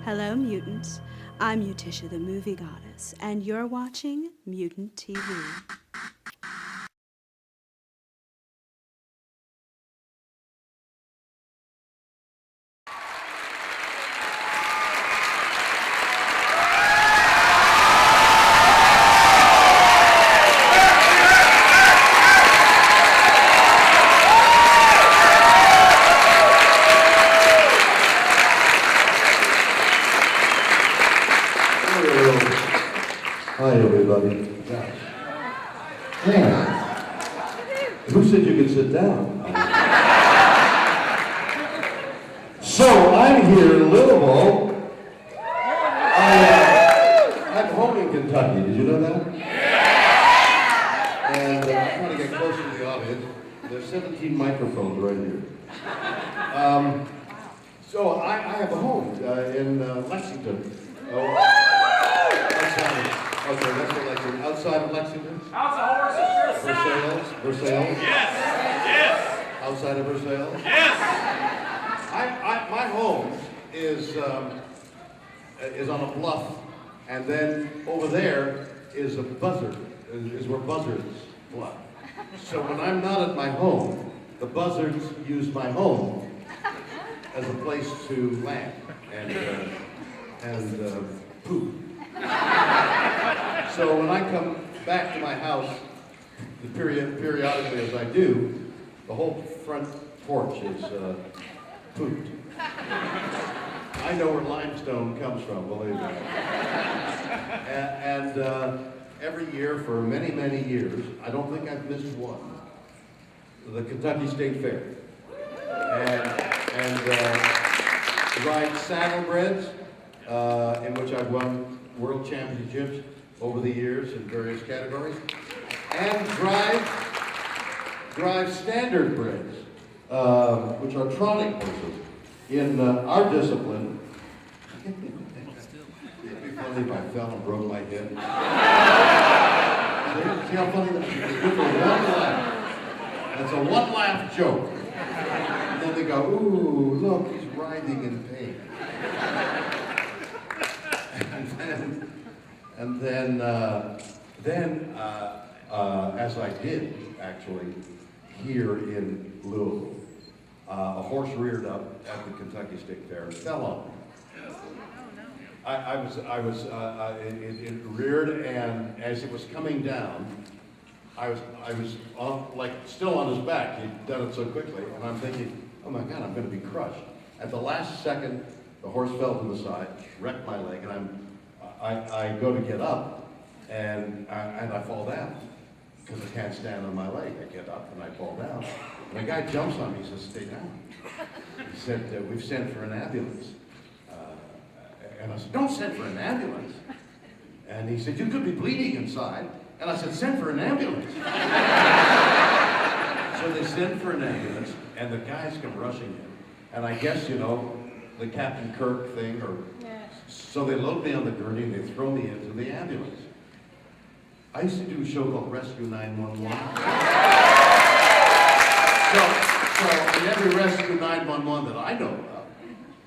Hello, mutants. I'm Mutisha, the movie goddess, and you're watching Mutant TV. Hi, everybody. Yeah. Who said you could sit down? So, I'm here in Louisville. I'm home in Kentucky. Did you know that? And I'm trying to get close to the audience. There's 17 microphones right here. So, I have a home in Lexington. Okay, that's what Lexington. Outside of Lexington? Outside Versailles? Yes. Yes. Outside of Versailles? Yes. My home is on a bluff, and then over there is a buzzard, is where buzzards fly. So when I'm not at my home, the buzzards use my home as a place to land and poop. So when I come back to my house, periodically as I do, the whole front porch is pooped. I know where limestone comes from, believe me. And every year for many, many years, I don't think I've missed one, the Kentucky State Fair. And ride saddlebreds, in which I've won world championships over the years in various categories, and drive standard breds, which are tronic horses. In our discipline, it'd be funny if I fell and broke my head. See how funny that is? Good for one laugh. That's a one laugh joke. And then they go, ooh, look, he's writhing in pain. And then, as I did actually here in Louisville, a horse reared up at the Kentucky State Fair and fell on me. It reared, and as it was coming down, I was on, like still on his back. He'd done it so quickly, and I'm thinking, oh my God, I'm going to be crushed. At the last second, the horse fell to the side, wrecked my leg, and I go to get up, and I fall down because I can't stand on my leg. I get up and I fall down. And the guy jumps on me. He says, "Stay down." He said, "We've sent for an ambulance." And I said, "Don't send for an ambulance." And he said, "You could be bleeding inside." And I said, "Send for an ambulance." So they send for an ambulance, and the guys come rushing in. And I guess, you know, the Captain Kirk thing, or so they load me on the gurney and they throw me into the ambulance. I used to do a show called Rescue 911. So in every Rescue 911 that I know of,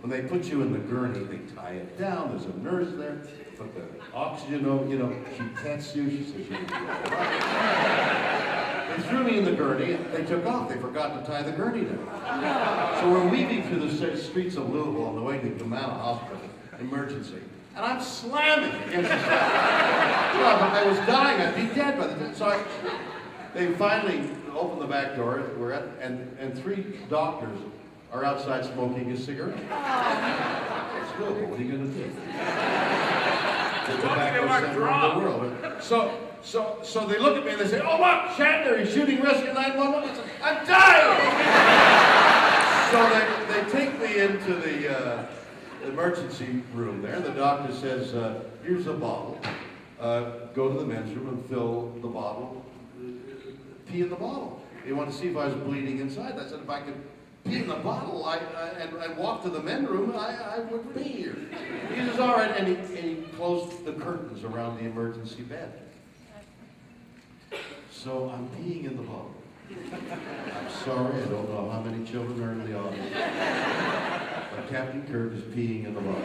when they put you in the gurney, they tie it down. There's a nurse there, put the oxygen over, you know, she tests you, she says you're all right. They threw me in the gurney, and they took off. They forgot to tie the gurney down. So we're weaving through the streets of Louisville on the way to Humana Hospital, emergency. And I'm slamming against the side. Well, I was dying, I'd be dead by the time. So they finally opened the back door, and three doctors are outside smoking a cigarette. It's Louisville, what are you going to do? The tobacco center of the world. So they look at me and they say, "Oh, look, Shatner, he's shooting Rescue 911. I said, I'm dying!" So they take me into the emergency room there. The doctor says, "Here's a bottle. Go to the men's room and fill the bottle, pee in the bottle." He wanted to see if I was bleeding inside. I said, if I could pee in the bottle and walk to the men's room, I wouldn't be here. He says, all right, and he closed the curtains around the emergency bed. So I'm peeing in the bottle. I'm sorry, I don't know how many children are in the audience. But Captain Kirk is peeing in the bottle.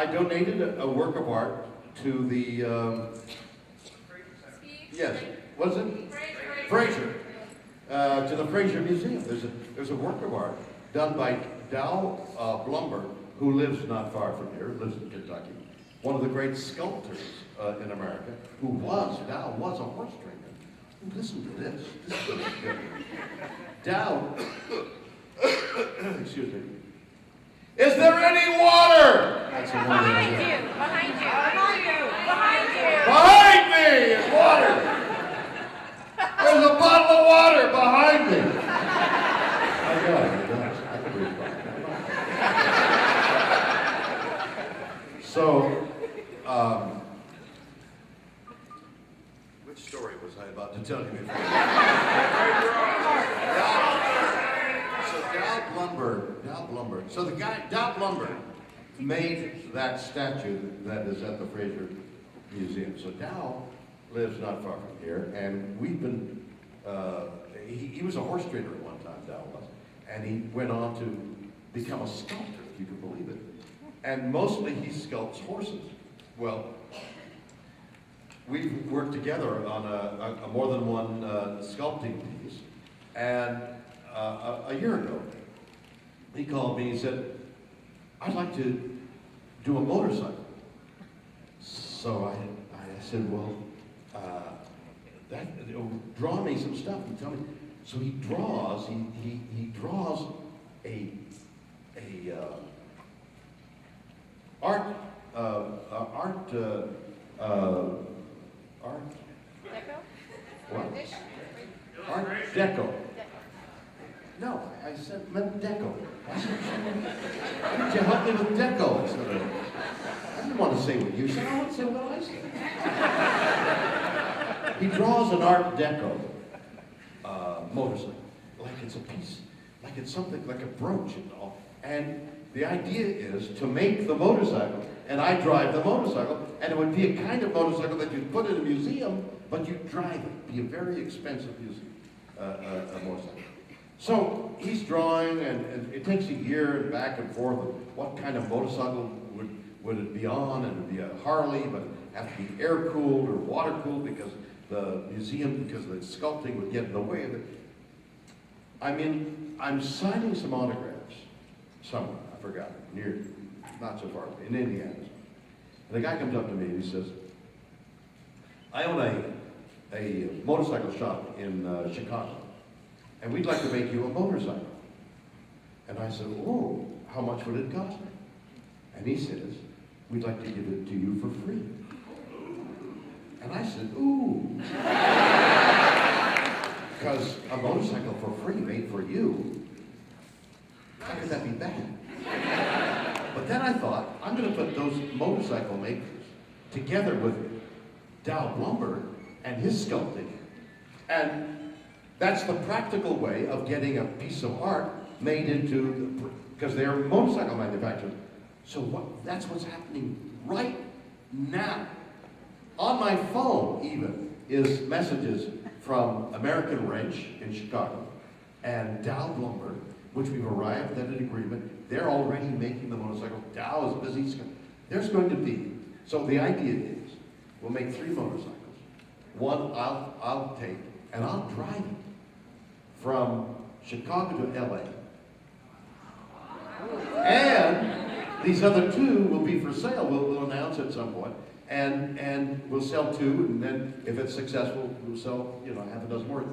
I donated a work of art to the, yes, what is it? Fraser. To the Fraser Museum. There's a work of art done by Dow Blumber, who lives not far from here, lives in Kentucky. One of the great sculptors in America, Dow was a horse trainer. Listen to this. This is good. Dow, excuse me. Is there any water? That's a Behind you, behind you, behind you, behind you. Behind me is water. There's a bottle of water behind me. I got it. I can read it. So, which story was I about to tell you before? Dow Blumber. So the guy, Dow Blumber, made that statue that is at the Fraser Museum. So Dow lives not far from here, and we've been, he was a horse trainer at one time, Dow was, and he went on to become a sculptor, if you can believe it. And mostly he sculpts horses. Well, we've worked together on a more than one sculpting piece, and a year ago, he called me and said, I'd like to do a motorcycle. So I said, well, draw me some stuff and tell me. So he draws art Deco? what? Dish? Art Deco. No, I said meant Deco. Why did you help me with Deco instead of? I didn't want to say what you said. I want to say what I said. He draws an Art Deco motorcycle, like it's a piece, like it's something like a brooch and all. And the idea is to make the motorcycle, and I drive the motorcycle, and it would be a kind of motorcycle that you'd put in a museum, but you'd drive it. It'd be a very expensive museum, a motorcycle. So he's drawing, and it takes a year and back and forth of what kind of motorcycle would it be on, and it would be a Harley, but it have to be air-cooled or water-cooled because the museum, because the sculpting would get in the way of it. I mean, I'm signing some autographs somewhere, I forgot, near, not so far away, in Indiana. And the guy comes up to me and he says, I own a motorcycle shop in Chicago, and we'd like to make you a motorcycle. And I said, oh, how much would it cost me? And he says, we'd like to give it to you for free. And I said, ooh. Because a motorcycle for free made for you, how could that be bad? But then I thought, I'm going to put those motorcycle makers together with Dow Blumber and his sculpting. And that's the practical way of getting a piece of art made into, because they're motorcycle manufacturers. So that's what's happening right now. On my phone, even, is messages from American Wrench in Chicago and Dow Blumber, which we've arrived at an agreement. They're already making the motorcycle. Dow is busy. There's going to be. So the idea is, we'll make 3 motorcycles. One I'll take, and I'll drive it from Chicago to LA. And these other 2 will be for sale. We'll announce at some point. And we'll sell 2, and then if it's successful, we'll sell, half a dozen more.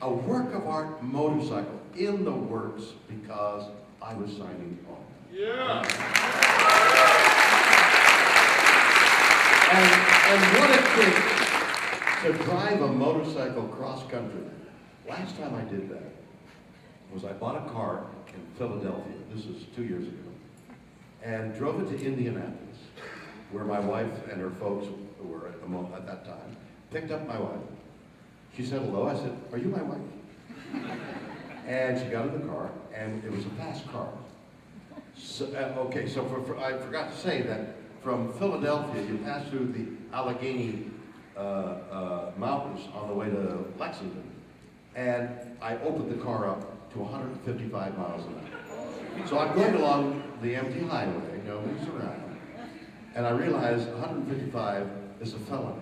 A work of art motorcycle in the works because I was signing on. Yeah. And what it takes to drive a motorcycle cross country. Last time I did that was I bought a car in Philadelphia. This was 2 years ago. And drove it to Indianapolis, where my wife and her folks were at that time. Picked up my wife. She said hello. I said, are you my wife? And she got in the car, and it was a fast car. So, I forgot to say that from Philadelphia, you pass through the Allegheny Mountains on the way to Lexington. And I opened the car up to 155 miles an hour. So I'm going along the empty highway, nobody's around. And I realized 155 is a felony.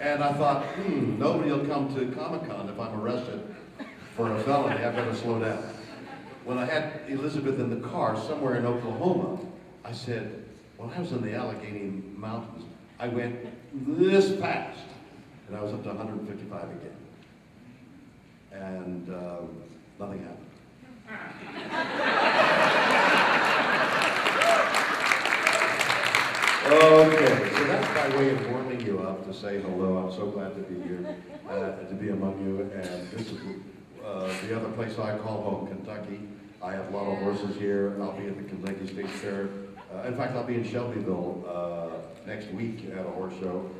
And I thought, nobody will come to Comic-Con if I'm arrested for a felony. I better slow down. When I had Elizabeth in the car somewhere in Oklahoma, I said, when I was in the Allegheny Mountains, I went this fast, and I was up to 155 again. And nothing happened. Okay, so that's my way of warming you up to say hello. I'm so glad to be here, to be among you. And this is the other place I call home, Kentucky. I have a lot of horses here. I'll be at the Kentucky State Fair. In fact, I'll be in Shelbyville next week at a horse show.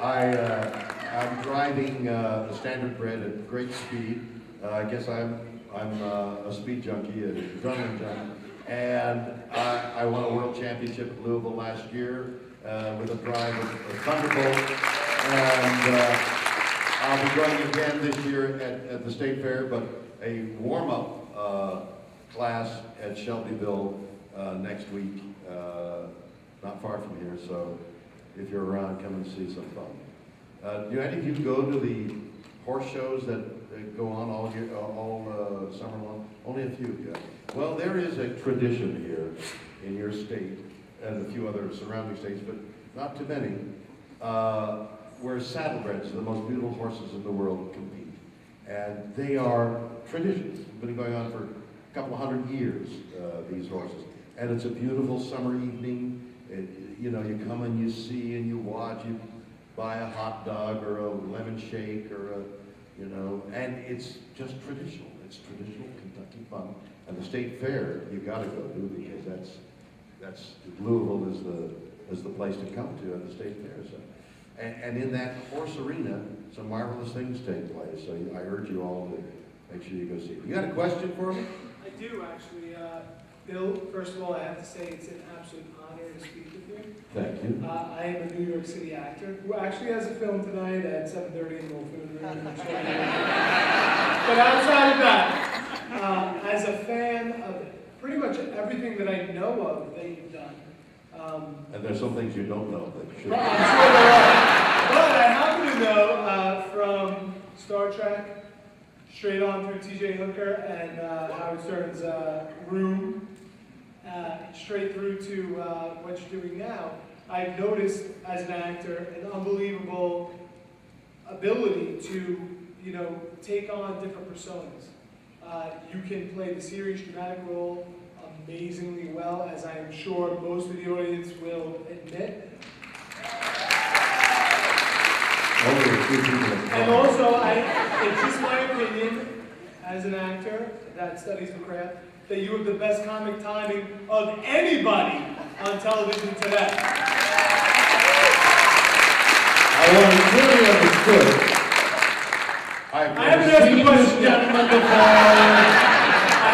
I'm driving a standardbred at great speed. I guess I'm a speed junkie, an adrenaline junkie. And I won a world championship at Louisville last year with a drive of Thunderbolt. And I'll be going again this year at the State Fair, but a warm-up class at Shelbyville next week, not far from here. So if you're around, come and see some fun. Do any of you go to the horse shows that go on all year, all summer long? Only a few, yeah. Well, there is a tradition here in your state and a few other surrounding states, but not too many, where saddlebreds, the most beautiful horses in the world, compete. And they are traditions. Been going on for a couple of 100 years, these horses. And it's a beautiful summer evening. You know, you come and you see and you watch, you buy a hot dog or a lemon shake or a, you know, and it's just traditional. It's traditional Kentucky fun. And the State Fair, you gotta go to, because that's Louisville is the place to come to at the State Fair. So, and in that horse arena, some marvelous things take place. So I urge you all to make sure you go see it. You got a question for me? I do, actually. Bill, first of all, I have to say it's an absolute honor to speak with you. Thank you. I am a New York City actor who actually has a film tonight at 7:30 in the Wolfman Room. But outside of that, as a fan of pretty much everything that I know of that you've done. And there's some things you don't know that you should. I'm sure there are. But I happen to know from Star Trek, straight on through T.J. Hooker and Howard Stern's Room, straight through to what you're doing now. I've noticed as an actor an unbelievable ability to, you know, take on different personas. You can play the serious dramatic role amazingly well, as I am sure most of the audience will admit. And also, it's just my opinion, as an actor that studies the craft, that you have the best comic timing of anybody on television today. I want to clearly understood. I haven't asked the question yet. I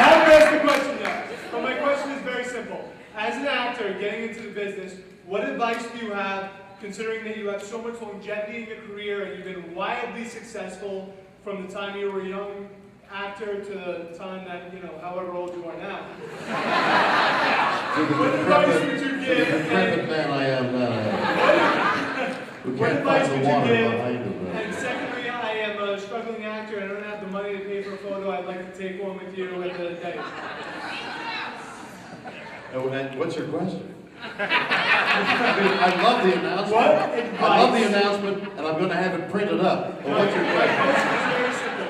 haven't asked the question yet. But my question is very simple. As an actor getting into the business, what advice do you have, considering that you have so much longevity in your career and you've been wildly successful from the time you were a young actor to the time that, you know, however old you are now? What advice would you give? The decrepit man I am now. What advice would you give? And secondly, I am a struggling actor and I don't have the money to pay for a photo. I'd like to take one with you at the day. And what's your question? I love the announcement. What advice? I love the announcement, and I'm going to have it printed up. But what's your question?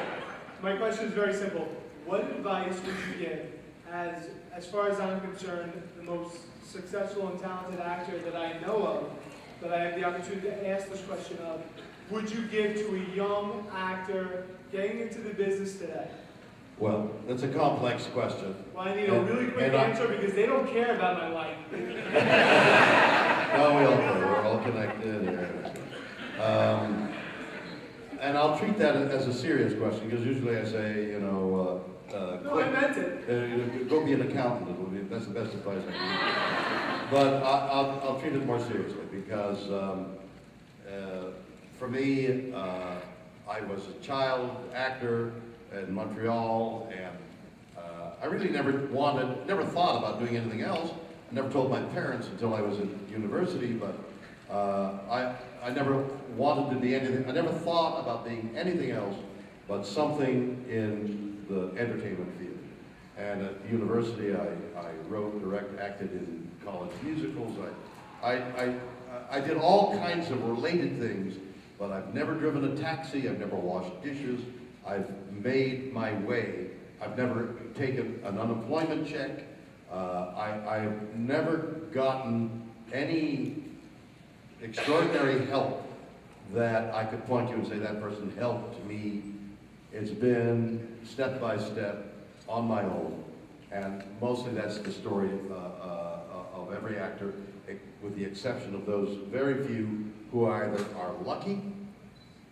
My question is very simple. What advice would you give, as far as I'm concerned, the most successful and talented actor that I know of, that I have the opportunity to ask this question of, would you give to a young actor getting into the business today? Well, that's a complex question. Well, I need a really quick answer because they don't care about my life. No, we all care. We're all connected. And I'll treat that as a serious question, because usually I say, you know, no, I meant it. Go be an accountant. That's the best advice I can give. But I'll treat it more seriously, because for me, I was a child actor in Montreal, and I really never thought about doing anything else. I never told my parents until I was in university, but I never wanted to be anything. I never thought about being anything else but something in the entertainment field. And at university, I wrote, acted in college musicals. I did all kinds of related things, but I've never driven a taxi. I've never washed dishes. I've made my way. I've never taken an unemployment check. I've never gotten any extraordinary help that I could point to and say that person helped me. It's been step by step on my own, and mostly that's the story of every actor, with the exception of those very few who either are lucky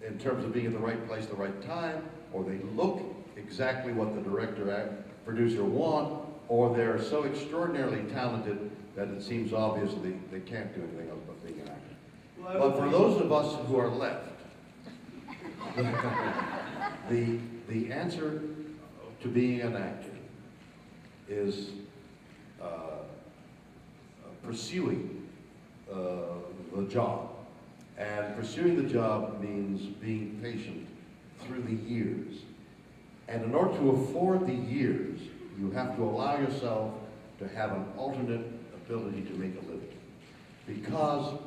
in terms of being in the right place at the right time, or they look exactly what the director, producer want, or they're so extraordinarily talented that it seems obvious they can't do anything else but being an actor. Well, but for those of us who are left, the answer to being an actor is pursuing the job. And pursuing the job means being patient through the years. And in order to afford the years, you have to allow yourself to have an alternate ability to make a living. Because,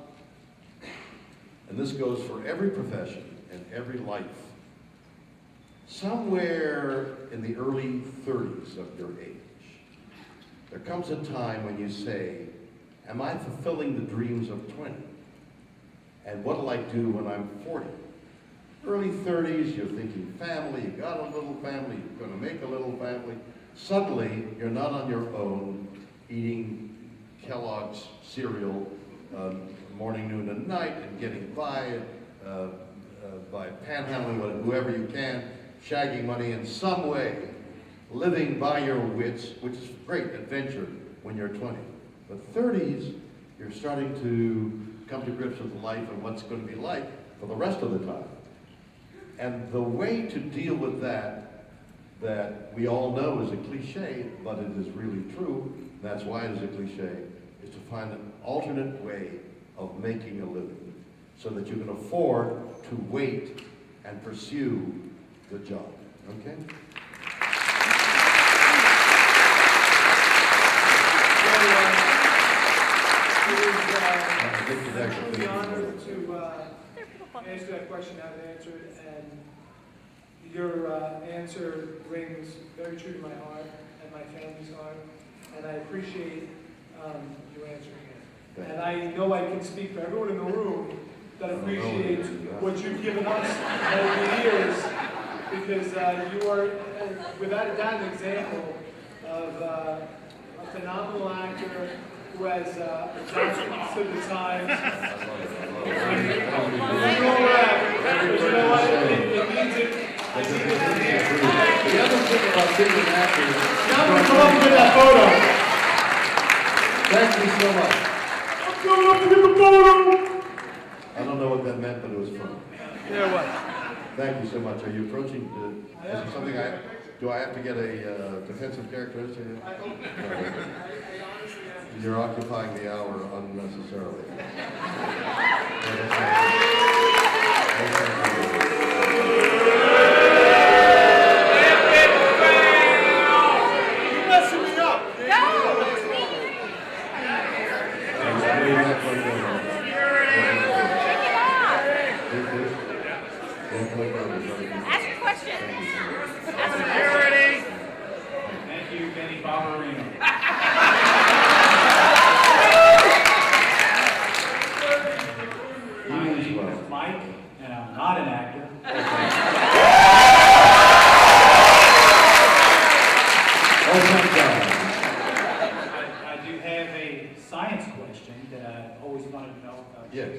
and this goes for every profession and every life, somewhere in the early 30s of your age, there comes a time when you say, am I fulfilling the dreams of 20? And what will I do when I'm 40? Early 30s, you're thinking family, you got a little family, you're going to make a little family. Suddenly, you're not on your own eating Kellogg's cereal morning, noon, and night, and getting by panhandling with whoever you can, shagging money in some way, living by your wits, which is great adventure when you're 20. But 30s, you're starting to come to grips with life and what's going to be like for the rest of the time. And the way to deal with that we all know is a cliche, but it is really true, that's why it is a cliche, is to find an alternate way of making a living so that you can afford to wait and pursue the job, okay? It was truly an honor to answer that question I've answered, and your answer rings very true to my heart and my family's heart, and I appreciate you answering it. And I know I can speak for everyone in the room that appreciates what you've given us over the years, because you are, without a doubt, an example of a phenomenal actor who has adapted to the times. You know what? It means it. The other thing about being an actor is... Now I'm going to come up and get that photo. Thank you so much. I'm coming up to get the photo. I don't know what that meant, but it was fun. Yeah, what? Thank you so much. Are you approaching is there something do I have to get a defensive characteristic? I honestly am. You're occupying the hour unnecessarily. You're messing me up. Ask your question. Thank you, Benny Barbarino. My name is Mike, and I'm not an actor. Oh my God. I do have a science question that I've always wanted to know about. Yes.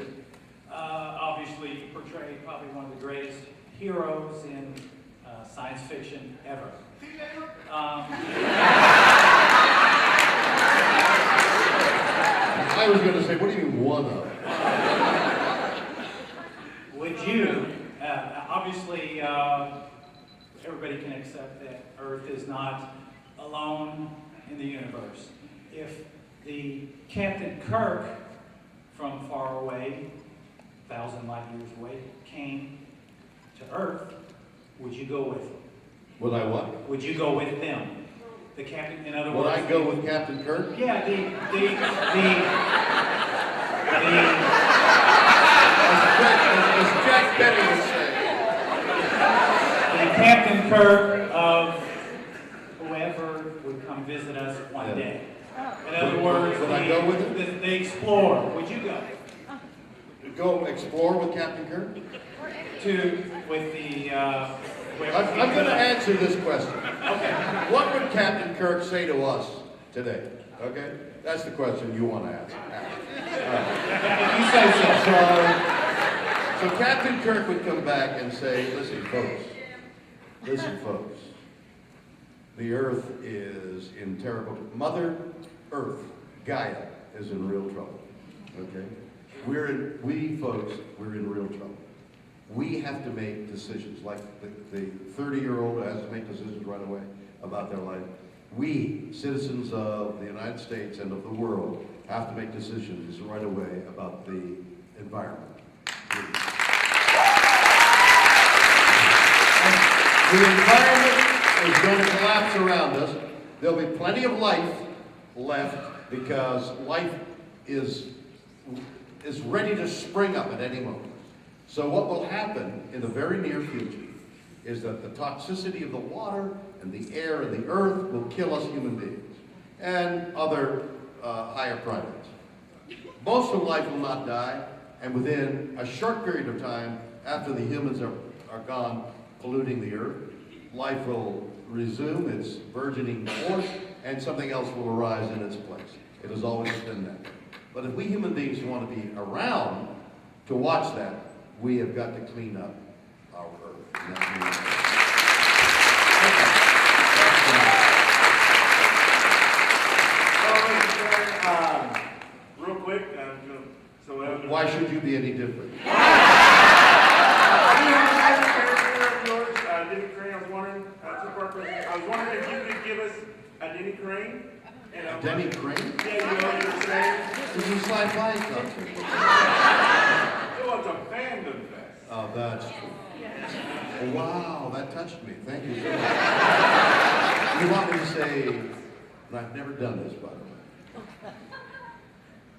Obviously, you portray probably one of the greatest heroes in science fiction ever. I was going to say, what do you mean one of? Would you, obviously, everybody can accept that Earth is not a alone in the universe. If the Captain Kirk from far away, 1,000 light years away, came to Earth, would you go with him? Would I what? Would you go with them? The captain, in other Would words. I go with Captain Kirk? Yeah, As Jack Benny would say. the Captain Kirk of whoever would come visit us one day. In other words, Would I go with him? the explorer. Would you go? Go explore with Captain Kirk? With the, I'm going to answer this question. Okay. What would Captain Kirk say to us today? Okay? That's the question you want to ask. You say so. So Captain Kirk would come back and say, listen, folks. The Earth is in terrible trouble. Mother Earth, Gaia, is in real trouble. Okay? We're in real trouble. We have to make decisions, like the 30-year-old has to make decisions right away about their life. We, citizens of the United States and of the world, have to make decisions right away about the environment. The environment is going to collapse around us. There'll be plenty of life left because life is ready to spring up at any moment. So what will happen in the very near future is that the toxicity of the water and the air and the earth will kill us human beings and other higher primates. Most of life will not die, and within a short period of time, after the humans are gone polluting the earth, life will resume its burgeoning course, and something else will arise in its place. It has always been that. But if we human beings want to be around to watch that, we have got to clean up our earth. Real quick, Why should you be any different? Denny Crane, I was wondering, if you could give us a Denny Crane. Denny Crane? Yeah, you know what you're saying? Did you slide by something? It was a Fandom fest. Oh, that's true. Wow, that touched me. Thank you so much. You want me to say, and I've never done this, by the way.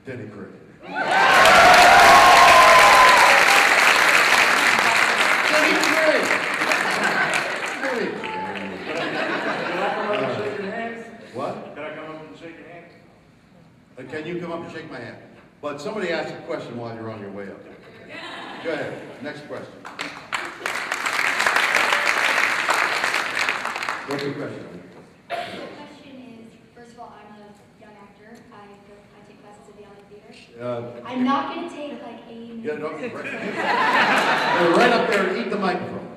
Denny Crane. Denny Crane! Denny Crane. Can I come up and shake your hand? What? Can I come up and shake your hand? Can you come up and shake my hand? But somebody asked a question while you're on your way up. Go ahead. Next question. What's your question? The question is, first of all, I'm a young actor. I take classes at the LA Theater. I'm not going to take like a... Yeah, no, right up there, eat the microphone.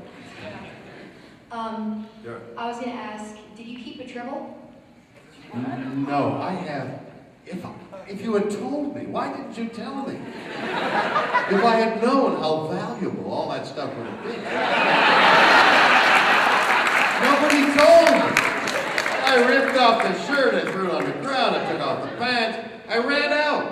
Yeah. I was going to ask, did you keep a Tribble? No, I have. If you had told me, why didn't you tell me? If I had known how valuable all that stuff would have been. Nobody told me. I ripped off the shirt, I threw it on the ground, I took off the pants, I ran out.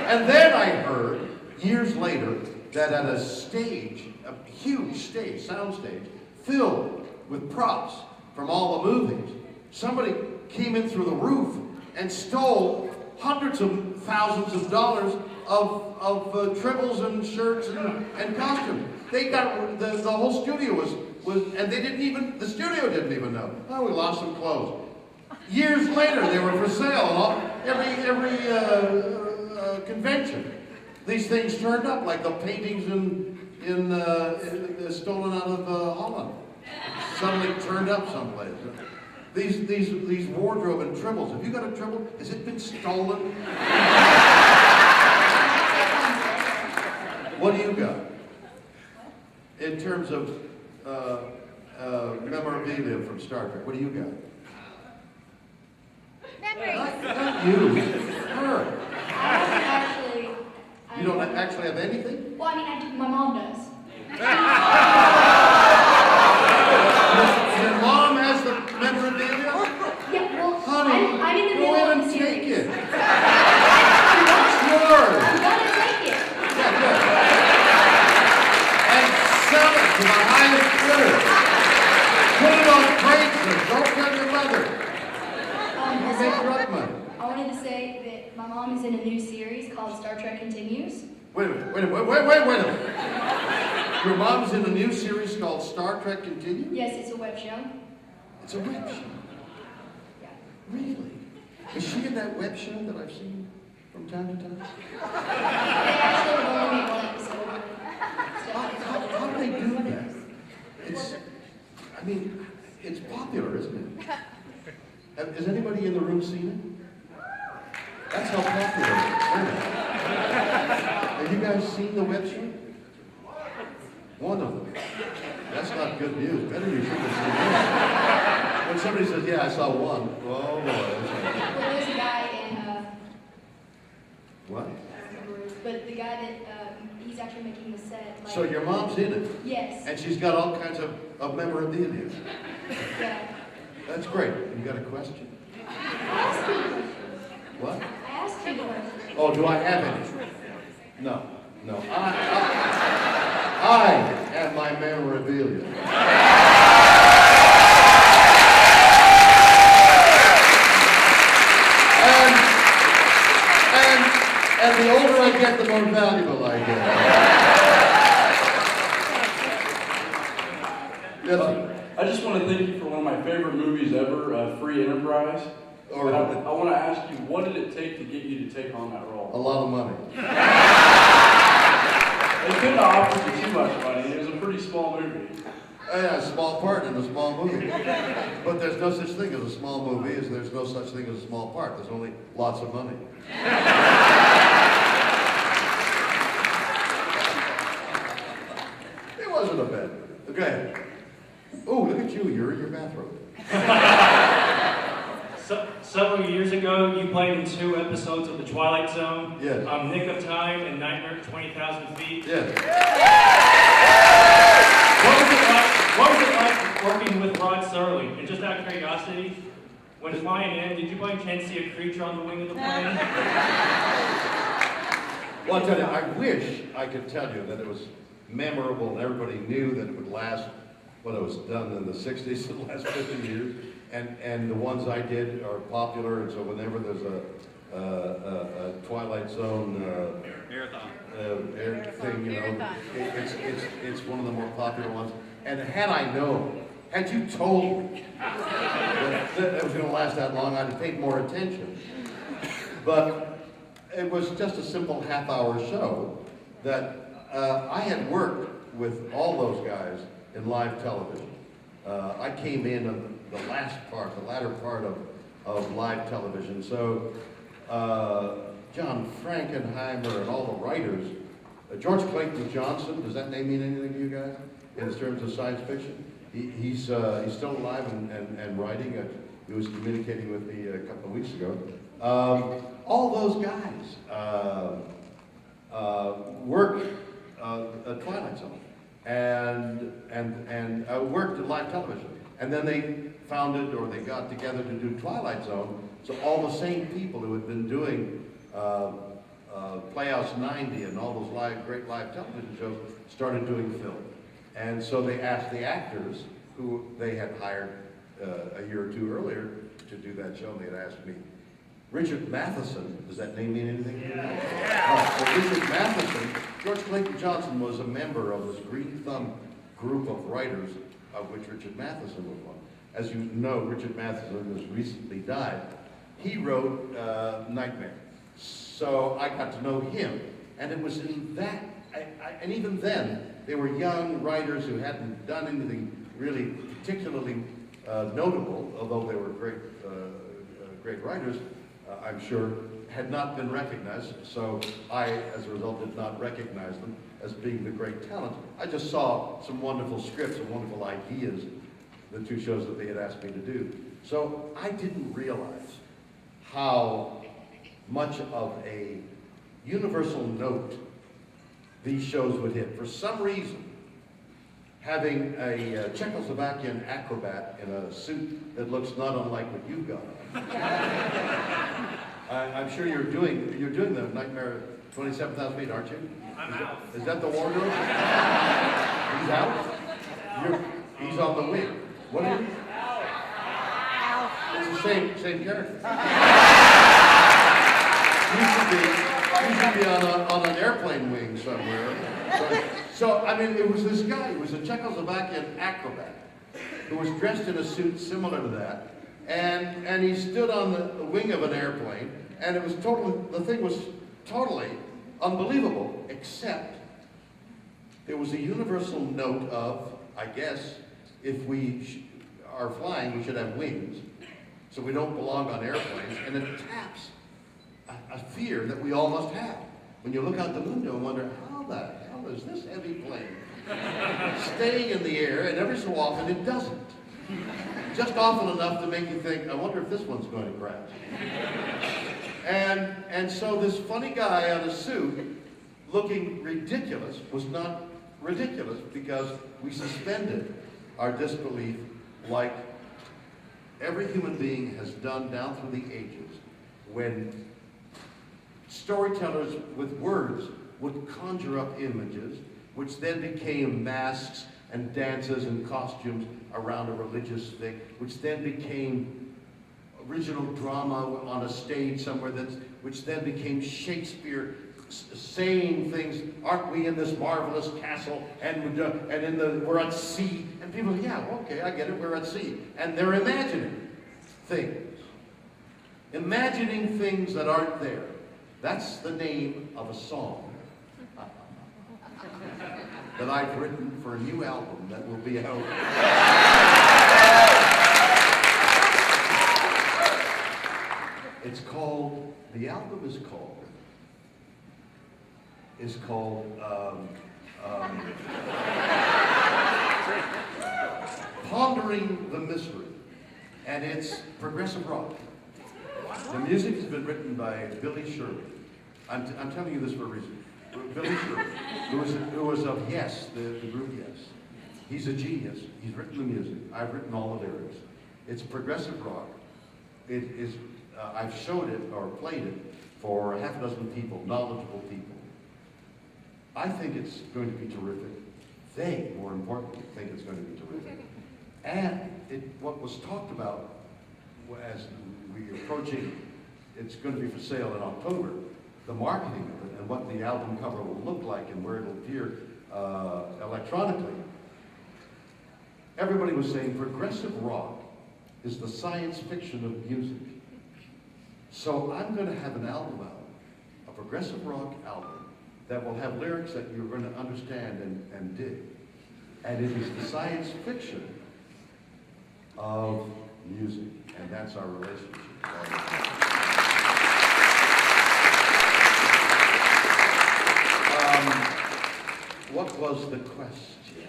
And then I heard, years later, that at a stage, a huge stage, sound stage, filled with props from all the movies, somebody came in through the roof and stole hundreds of thousands of dollars of tribbles and shirts and costumes. They got, the whole studio was, and they didn't even, the studio didn't even know. Oh, we lost some clothes. Years later, they were for sale and all, every convention. These things turned up, like the paintings stolen out of Holland. Suddenly turned up someplace. These wardrobe and tribbles. Have you got a tribble? Has it been stolen? What do you got? In terms of memorabilia from Star Trek, what do you got? Not you. Her. You don't actually have anything? Well, I mean, my mom does. Your mom has the memorabilia? is in a new series called Star Trek Continues. Wait a minute. Your mom's in a new series called Star Trek Continue? Yes, it's a web show. It's a web show. Yeah. Really? Is she in that web show that I've seen from time to time? They actually only made one episode. How do they do that? It's popular, isn't it? Has anybody in the room seen it? That's how popular it is. Have you guys seen the web show? One of them. That's not good news. Better you should have seen it. When somebody says, yeah, I saw one. Oh, boy. Well, there's a guy in, What? but the guy that, he's actually making the set. Like, So your mom's in it, yes. and she's got all kinds of memorabilia. Yeah. That's great. You got a question? I asked you a question. What? I asked you a question. Oh, do I have any? No. I have my memorabilia. And the older I get, the more valuable I get. Yes, I just want to thank you for one of my favorite movies ever, Free Enterprise. I want to ask you, what did it take to get you to take on that role? a lot of money. They couldn't have offered you too much money. It was a pretty small movie. Yeah, a small part in a small movie. But there's no such thing as a small movie, as there's no such thing as a small part. There's only lots of money. It wasn't a bad movie. Okay. Oh, look at you. You're in your bathrobe. Several years ago, you played in 2 episodes of the Twilight Zone. Yes. Nick of Time and Nightmare at 20,000 Feet. Yes. What was it like working with Rod Serling? And just out of curiosity, when flying in, did you by chance see a creature on the wing of the plane? Well, I'll tell you, I wish I could tell you that it was memorable and everybody knew that it would last, when it was done in the 60s, the last 50 years. And the ones I did are popular, and so whenever there's a Twilight Zone Marathon. air thing, you know, it's one of the more popular ones. And had I known, had you told me that it was going to last that long, I'd have paid more attention. But it was just a simple half-hour show that I had worked with all those guys in live television. I came in on the latter part of live television. So John Frankenheimer and all the writers, George Clayton Johnson, does that name mean anything to you guys in terms of science fiction? He's still alive and writing. He was communicating with me a couple of weeks ago. All those guys worked at Twilight Zone and worked in live television. And then they founded, or they got together to do Twilight Zone. So all the same people who had been doing Playhouse 90 and all those great live television shows started doing film. And so they asked the actors who they had hired a year or two earlier to do that show, and they had asked me. Richard Matheson, does that name mean anything to you? Well, Richard Matheson, George Clayton Johnson was a member of this Green Thumb group of writers, of which Richard Matheson was one. As you know, Richard Matheson has recently died. He wrote Nightmare. So I got to know him. And it was in that, and even then, they were young writers who hadn't done anything really particularly notable, although they were great writers, I'm sure, had not been recognized. So I, as a result, did not recognize them as being the great talent. I just saw some wonderful scripts and wonderful ideas, the 2 shows that they had asked me to do. So I didn't realize how much of a universal note these shows would hit. For some reason, having a Czechoslovakian acrobat in a suit that looks not unlike what you've got on. I'm sure you're doing the Nightmare 27,000 feet, aren't you? I'm out. Is that the wardrobe? He's out? He's on the wing. What are you? It's the same character. You should be on an airplane wing somewhere. So, I mean, it was this guy. He was a Czechoslovakian acrobat who was dressed in a suit similar to that, and he stood on the wing of an airplane, and the thing was totally unbelievable, except there was a universal note of, I guess, if we are flying, we should have wings, so we don't belong on airplanes, and it taps a fear that we all must have. When you look out the window and wonder, how the hell is this heavy plane staying in the air, and every so often it doesn't. Just often enough to make you think, I wonder if this one's going to crash. And so this funny guy on a suit, looking ridiculous, was not ridiculous because we suspended our disbelief like every human being has done down through the ages when storytellers with words would conjure up images, which then became masks and dances and costumes around a religious thing, which then became original drama on a stage somewhere, which then became Shakespeare saying things, aren't we in this marvelous castle, and we're at sea, and people say, yeah, okay, I get it, we're at sea. And they're imagining things that aren't there. That's the name of a song that I've written for a new album that will be out. It's called, the album is called Pondering the Mystery, and it's progressive rock. The music has been written by Billy Shirley. I'm telling you this for a reason. Billy Shirley, who was of Yes, the group Yes. He's a genius. He's written the music. I've written all the lyrics. It's progressive rock. It is. I've showed it or played it for half a dozen people, knowledgeable people. I think it's going to be terrific. They, more importantly, think it's going to be terrific. And what was talked about as we're approaching, it's going to be for sale in October, the marketing of it and what the album cover will look like and where it'll appear electronically. Everybody was saying progressive rock is the science fiction of music. So I'm going to have an album out, a progressive rock album, that will have lyrics that you're going to understand and dig. And it is the science fiction of music, and that's our relationship. What was the question?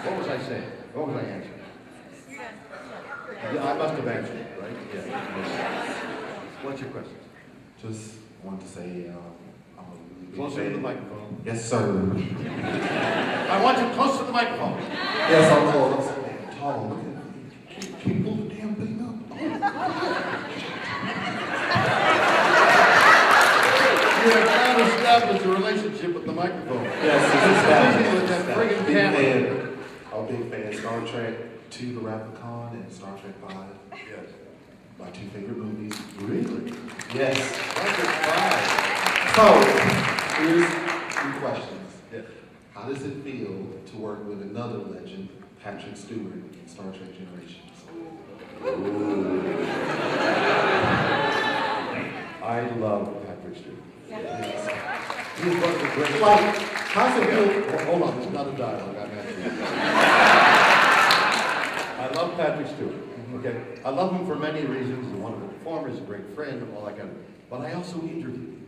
What was I saying? What was I answering? Yeah, I must have answered it, right? Yeah. What's your question? Just want to say, Closer to the microphone. Yes, sir. I want you close to the microphone. Yes, I'm tall. I'm so damn tall. Look at me. Can you pull the damn thing up? You have now established a relationship with the microphone. Yes, with that friggin' camera. I'm a big fan. Star Trek 2, The Wrath of Khan, and Star Trek 5. Yes. My two favorite movies. Really? Yes. That's So, here's 3 questions. Yes. How does it feel to work with another legend, Patrick Stewart, in Star Trek Generations? I love Patrick Stewart. Yes. He's one of the great. Like, how's it feel? Hold on, it's not a dialogue. I'm answering. I love Patrick Stewart. Okay, I love him for many reasons. He's a wonderful performer, he's a great friend, and all that kind of. But I also interviewed him.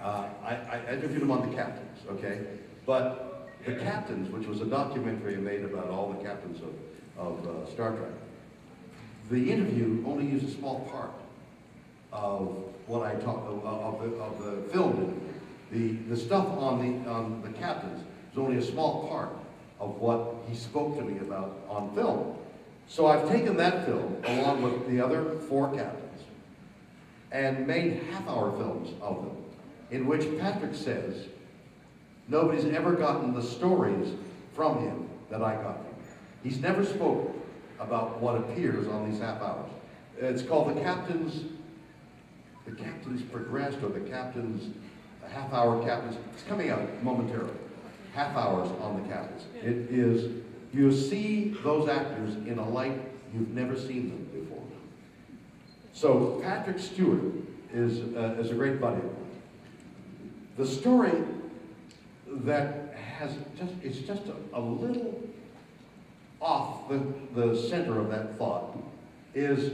I interviewed him on The Captains. Okay, but The Captains, which was a documentary made about all the captains of Star Trek. The interview only used a small part of what I talked of the film. The stuff on the captains is only a small part of what he spoke to me about on film. So I've taken that film along with the other 4 captains and made half-hour films of them, in which Patrick says nobody's ever gotten the stories from him that I got from him. He's never spoken about what appears on these half hours. It's called The Captains the captain's progressed, or the captain's half-hour captains. It's coming out momentarily. Half hours on the captains. It is, you see those actors in a light you've never seen them before. So Patrick Stewart is a great buddy of mine. The story that has it's just a little off the center of that thought is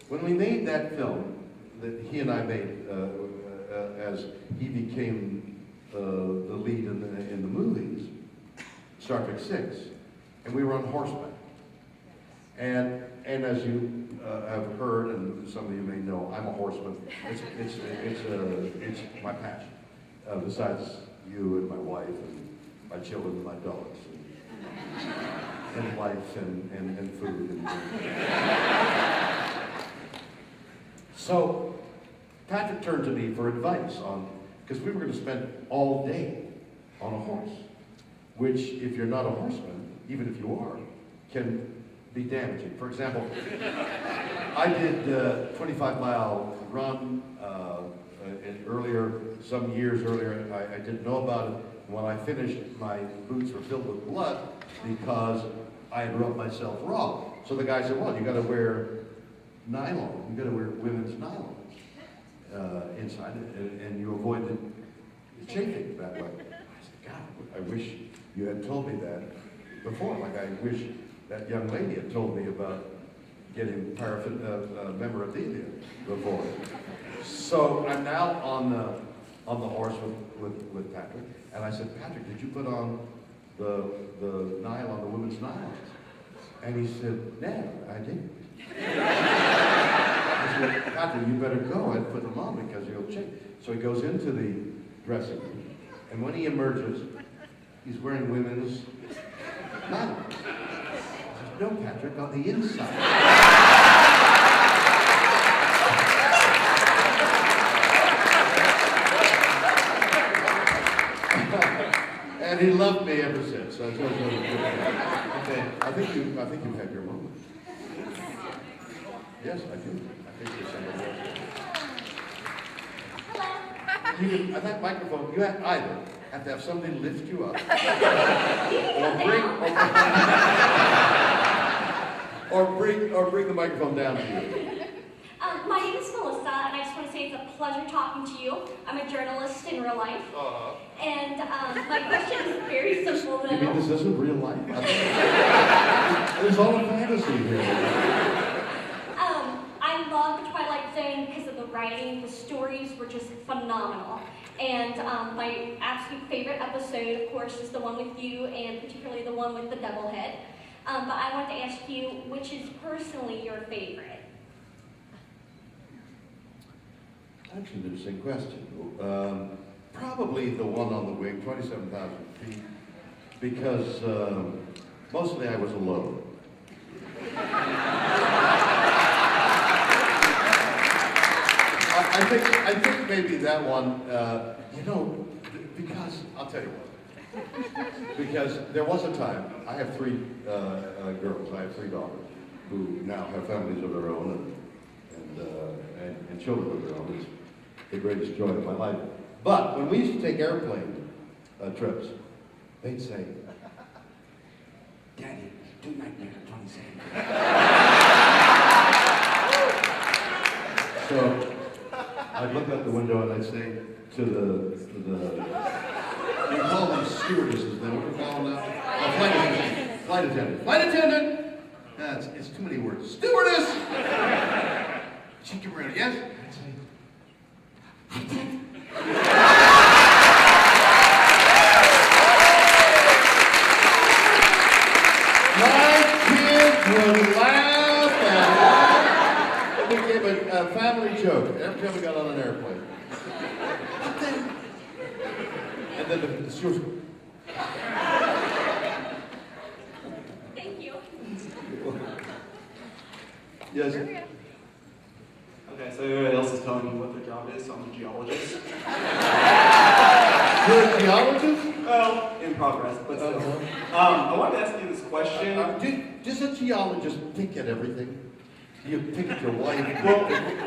when we made that film that he and I made as he became the lead in the movies, Star Trek 6, and we were on horseback. And as you have heard, and some of you may know, I'm a horseman. It's my passion. Besides you and my wife and my children and my dogs and life and food and So Patrick turned to me for advice on, because we were going to spend all day on a horse, which if you're not a horseman, even if you are, can be damaging. For example, I did a 25-mile run some years earlier. I didn't know about it. When I finished, my boots were filled with blood because I had rubbed myself raw. So the guy said, well, you got to wear nylon. You got to wear women's nylons inside, and you avoid the chafing that way. I said, God, I wish you had told me that before. Like I wish that young lady had told me about getting memorabilia before. So I'm now on the horse with Patrick, and I said, Patrick, did you put on the nylon, the women's nylons? And he said, no, I didn't. I said, Patrick, you better go and put them on because you'll change. So he goes into the dressing room, and when he emerges, he's wearing women's nylons. I said, no, Patrick, on the inside. And he loved me ever since. Okay, I think you've had your moment. Yes, I do. I think you're somebody else. Hello. And that microphone, you have to have somebody lift you up, or bring the microphone down to you. My name is Melissa, and I just want to say it's a pleasure talking to you. I'm a journalist in real life. And my question is very simple, though. You mean this isn't real life? There's all a fantasy here. I love Twilight Zone because of the writing. The stories were just phenomenal. And my absolute favorite episode, of course, is the one with you, and particularly the one with the double head. But I wanted to ask you, which is personally your favorite? That's an interesting question. Probably the one on the wing, 27,000 feet, because mostly I was alone. I think maybe that one, because, I'll tell you what, because there was a time, I have three girls, I have three daughters, who now have families of their own and children of their own. It's the greatest joy of my life. But when we used to take airplane trips, they'd say, Daddy, do Nightmare 27. So I'd look out the window and I'd say to the we call them stewardesses then, what do we call them now? Flight attendant. Flight attendant! It's too many words. Stewardess! She'd come around, yes? I'd say, my kids would laugh and laugh. It became a family joke every time we got on an airplane. And then the stewardess would, Thank you. yes? Okay, so everybody else is telling me what their job is, so I'm a geologist. You're a geologist? Well, in progress, but still. I wanted to ask you this question. Does a geologist think at everything? You pick at your wife. Well,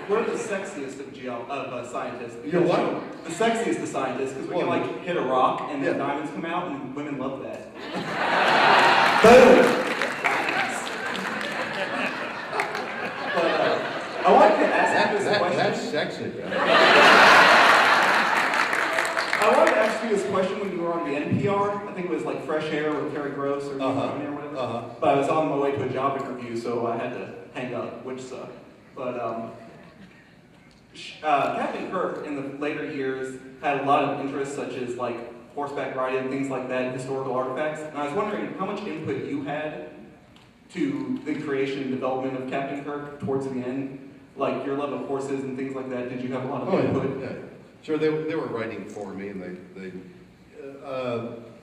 we're the sexiest of scientists. You're what? The sexiest of scientists, because we can like hit a rock and then diamonds come out, and women love that. Boom! But I wanted to ask you this question. That's sexy. I wanted to ask you this question when you were on the NPR. I think it was like Fresh Air with Terry Gross or whatever. But I was on my way to a job interview, so I had to hang up, which sucked. But Captain Kirk in the later years had a lot of interests, such as like horseback riding, things like that, historical artifacts. And I was wondering how much input you had to the creation and development of Captain Kirk towards the end, like your love of horses and things like that. Did you have a lot of input? Yeah. Sure, they were writing for me, and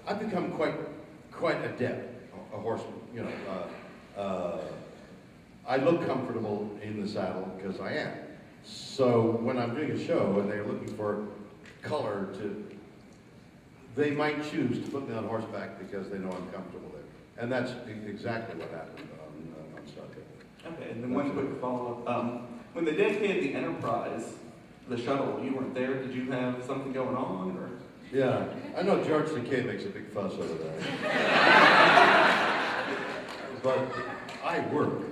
I've become quite adept, a horseman. You know, I look comfortable in the saddle because I am. So when I'm doing a show and they're looking for color they might choose to put me on horseback because they know I'm comfortable there, and that's exactly what happened on Star Trek. Okay, and then one quick follow-up. When they dedicated the Enterprise, the shuttle, you weren't there. Did you have something going on, or? Yeah, I know George Takei makes a big fuss over that. But I work.